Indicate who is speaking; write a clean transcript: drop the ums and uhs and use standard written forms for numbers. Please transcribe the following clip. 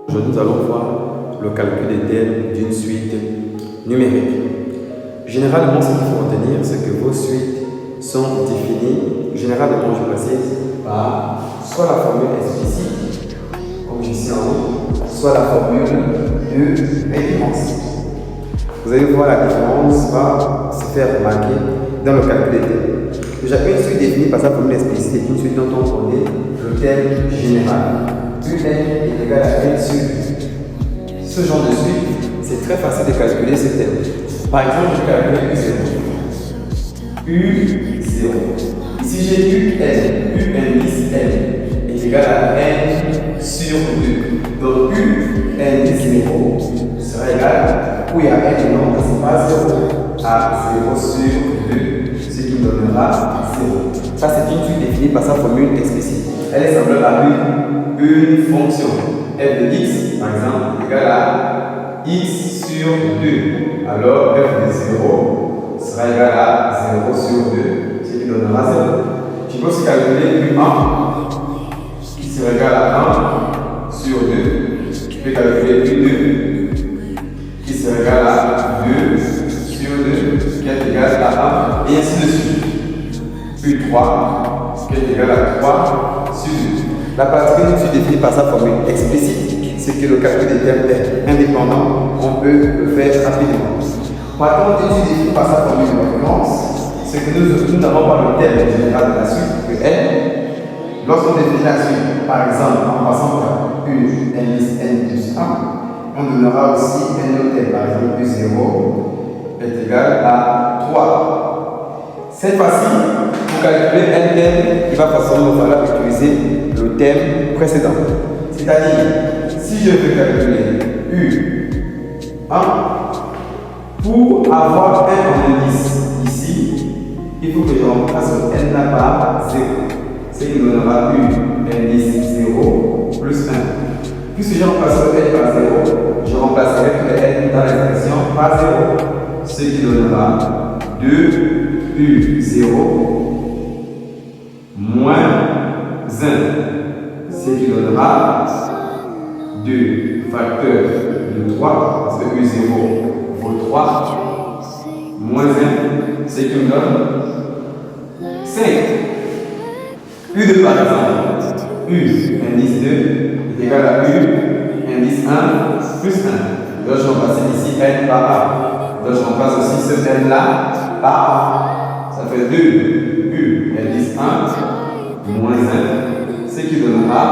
Speaker 1: Aujourd'hui, nous allons voir le calcul des termes d'une suite numérique. Généralement, ce qu'il faut retenir, c'est que vos suites sont définies, généralement, je précise, par soit la formule explicite, comme ici en haut, soit la formule de référence. Vous allez voir la différence va se faire remarquer dans le calcul des termes. Déjà, une suite définie par sa formule explicite est une suite dont on connaît le terme général. Un est égal à n sur u. Ce genre de suite, c'est très facile de calculer ce terme. Par exemple, je calcule U0. Ici, j'ai UN 10 n est égal à n sur 2. Donc, UN 0 sera égal, où il y a n non, c'est pas 0, à 0 sur 2, ce qui me donnera 0. Ça, c'est une suite définie par sa formule explicite. Elle est semblable à une fonction. f de x, par exemple, est égal à x sur 2. Alors, f de 0 sera égal à 0 sur 2, ce qui donnera 0. Tu peux aussi calculer u1 qui sera égal à 1 sur 2. Tu peux calculer u2 qui sera égal à 2 sur 2 qui est égal à 1 et ainsi de suite. u3 qui est égal à 3 sur 2. La partie que nous suis définie par sa formule explicite, c'est que le calcul des termes est indépendant, on peut le faire rapidement. Par contre, une suite définie par sa formule de référence, c'est que nous n'avons pas le terme général de la suite, que n. Lorsqu'on définit la suite, par exemple, en passant par u, n liste n plus 1, on donnera aussi n autre terme, par exemple u0 est égal à 3. Cette fois-ci, pour calculer un terme, il va forcément falloir utiliser le terme précédent. C'est-à-dire, si je veux calculer U1, pour avoir un indice ici, il faut que je remplace le n là par 0. Ce qui donnera U indice 0 plus 1. Puisque je remplace le n par 0, je remplacerai le n dans l'expression par 0. Ce qui donnera 2U0 moins 1, ce qui donnera 2 facteur de 3, parce que U0 vaut 3, moins 1, ce qui me donne 5. U2 par exemple, U indice 2 est égal à U indice 1 plus 1. Donc je remplace ici n par 1. Donc je remplace aussi ce n là par 1. Ça fait 2 U indice 1 moins 1, ce qui donnera